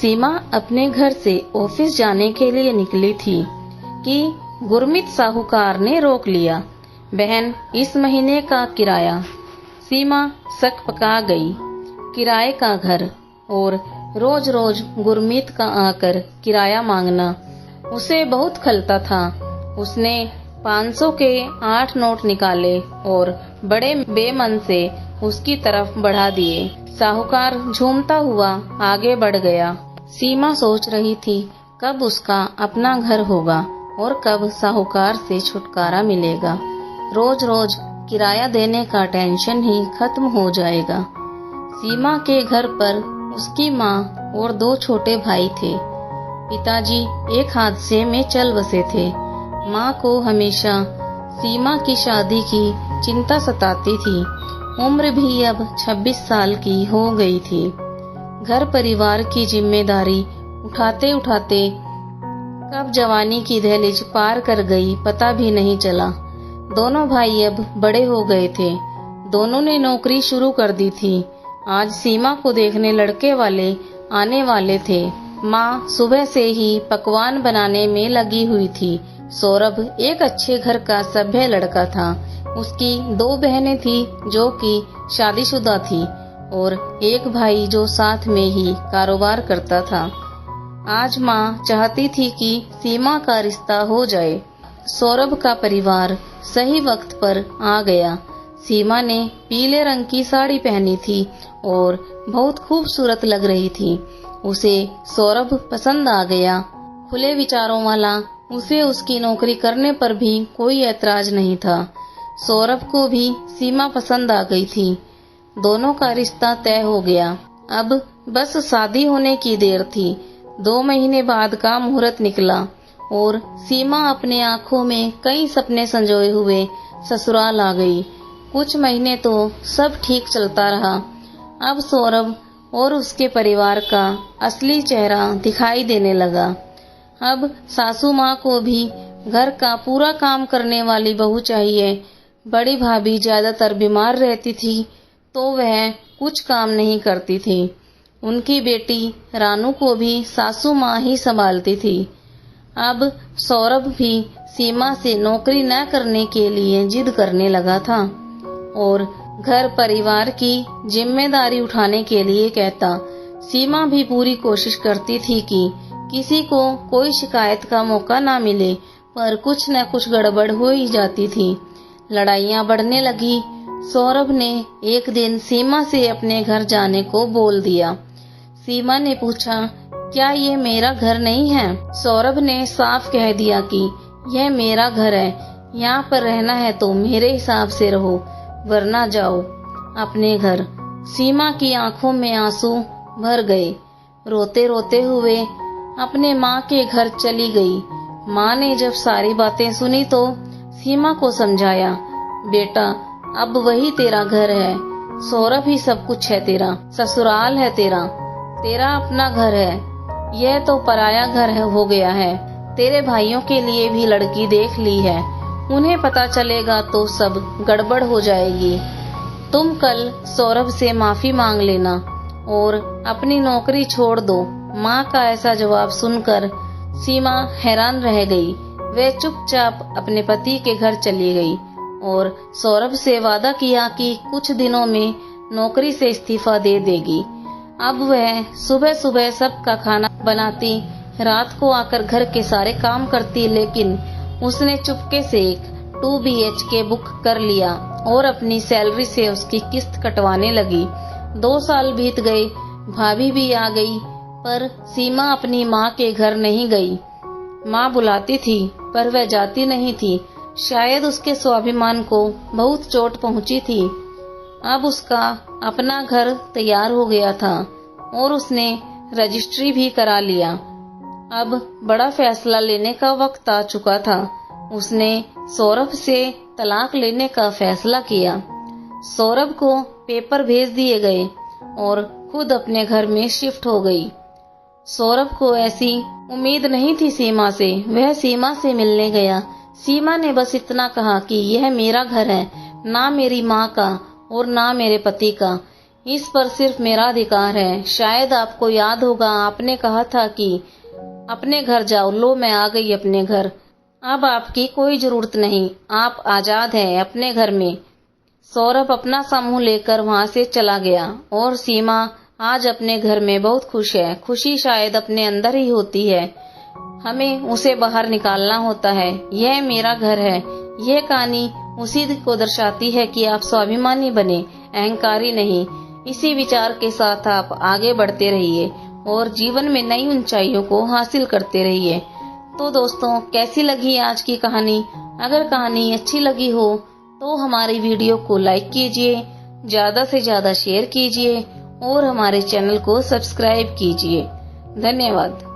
सीमा अपने घर से ऑफिस जाने के लिए निकली थी कि गुरमीत साहूकार ने रोक लिया। बहन, इस महीने का किराया। सीमा शक पका गई। किराए का घर और रोज रोज गुरमीत का आकर किराया मांगना उसे बहुत खलता था। उसने 500 के 8 नोट निकाले और बड़े बेमन से उसकी तरफ बढ़ा दिए। साहूकार झूमता हुआ आगे बढ़ गया। सीमा सोच रही थी कब उसका अपना घर होगा और कब साहूकार से छुटकारा मिलेगा। रोज रोज किराया देने का टेंशन ही खत्म हो जाएगा। सीमा के घर पर उसकी माँ और 2 छोटे भाई थे। पिताजी एक हादसे में चल बसे थे। माँ को हमेशा सीमा की शादी की चिंता सताती थी। उम्र भी अब 26 साल की हो गई थी। घर परिवार की जिम्मेदारी उठाते उठाते कब जवानी की दहलीज पार कर गई पता भी नहीं चला। दोनों भाई अब बड़े हो गए थे। दोनों ने नौकरी शुरू कर दी थी। आज सीमा को देखने लड़के वाले आने वाले थे। माँ सुबह से ही पकवान बनाने में लगी हुई थी। सौरभ एक अच्छे घर का सभ्य लड़का था। उसकी 2 बहनें थी जो कि शादीशुदा थी और एक भाई जो साथ में ही कारोबार करता था। आज माँ चाहती थी कि सीमा का रिश्ता हो जाए। सौरभ का परिवार सही वक्त पर आ गया। सीमा ने पीले रंग की साड़ी पहनी थी और बहुत खूबसूरत लग रही थी। उसे सौरभ पसंद आ गया। खुले विचारों वाला, उसे उसकी नौकरी करने पर भी कोई ऐतराज नहीं था। सौरभ को भी सीमा पसंद आ गई थी। दोनों का रिश्ता तय हो गया। अब बस शादी होने की देर थी। 2 महीने बाद का मुहूर्त निकला और सीमा अपने आंखों में कई सपने संजोए हुए ससुराल आ गई। कुछ महीने तो सब ठीक चलता रहा। अब सौरभ और उसके परिवार का असली चेहरा दिखाई देने लगा। अब सासू माँ को भी घर का पूरा काम करने वाली बहू चाहिए। बड़ी भाभी ज्यादातर बीमार रहती थी तो वह कुछ काम नहीं करती थी। उनकी बेटी रानू को भी सासू माँ ही संभालती थी। अब सौरभ भी सीमा से नौकरी न करने के लिए जिद करने लगा था और घर परिवार की जिम्मेदारी उठाने के लिए कहता। सीमा भी पूरी कोशिश करती थी कि किसी को कोई शिकायत का मौका ना मिले, पर कुछ न कुछ गड़बड़ हो ही जाती थी। लड़ाइयाँ बढ़ने लगी। सौरभ ने एक दिन सीमा से अपने घर जाने को बोल दिया। सीमा ने पूछा, क्या ये मेरा घर नहीं है? सौरभ ने साफ कह दिया कि यह मेरा घर है। यहाँ पर रहना है तो मेरे हिसाब से रहो, वरना जाओ अपने घर। सीमा की आंखों में आंसू भर गए। रोते रोते हुए अपने माँ के घर चली गई। माँ ने जब सारी बातें सुनी तो सीमा को समझाया, बेटा अब वही तेरा घर है। सौरभ ही सब कुछ है तेरा, ससुराल है तेरा, तेरा अपना घर है। यह तो पराया घर हो गया है। तेरे भाइयों के लिए भी लड़की देख ली है। उन्हें पता चलेगा तो सब गड़बड़ हो जाएगी। तुम कल सौरभ से माफी मांग लेना और अपनी नौकरी छोड़ दो। माँ का ऐसा जवाब सुनकर सीमा हैरान रह गई। वह चुपचाप अपने पति के घर चली गई और सौरभ से वादा किया कि कुछ दिनों में नौकरी से इस्तीफा दे देगी। अब वह सुबह सुबह सबका खाना बनाती, रात को आकर घर के सारे काम करती, लेकिन उसने चुपके से एक 2 BHK बुक कर लिया और अपनी सैलरी से उसकी किस्त कटवाने लगी। 2 साल बीत गए। भाभी भी आ गई, पर सीमा अपनी माँ के घर नहीं गई। माँ बुलाती थी पर वह जाती नहीं थी। शायद उसके स्वाभिमान को बहुत चोट पहुंची थी। अब उसका अपना घर तैयार हो गया था और उसने रजिस्ट्री भी करा लिया। अब बड़ा फैसला लेने का वक्त आ चुका था। उसने सौरभ से तलाक लेने का फैसला किया। सौरभ को पेपर भेज दिए गए और खुद अपने घर में शिफ्ट हो गई। सौरभ को ऐसी उम्मीद नहीं थी सीमा से। वह सीमा से मिलने गया। सीमा ने बस इतना कहा कि यह मेरा घर है, ना मेरी माँ का और ना मेरे पति का। इस पर सिर्फ मेरा अधिकार है। शायद आपको याद होगा, आपने कहा था कि अपने घर जाओ। लो, मैं आ गई अपने घर। अब आपकी कोई जरूरत नहीं, आप आजाद हैं अपने घर में। सौरभ अपना समूह लेकर वहां से चला गया और सीमा आज अपने घर में बहुत खुश है। खुशी शायद अपने अंदर ही होती है, हमें उसे बाहर निकालना होता है। यह मेरा घर है। यह कहानी उसी को दर्शाती है कि आप स्वाभिमानी बने, अहंकारी नहीं। इसी विचार के साथ आप आगे बढ़ते रहिए और जीवन में नई ऊंचाइयों को हासिल करते रहिए। तो दोस्तों, कैसी लगी आज की कहानी? अगर कहानी अच्छी लगी हो तो हमारी वीडियो को लाइक कीजिए, ज्यादा से ज्यादा शेयर कीजिए और हमारे चैनल को सब्सक्राइब कीजिए। धन्यवाद।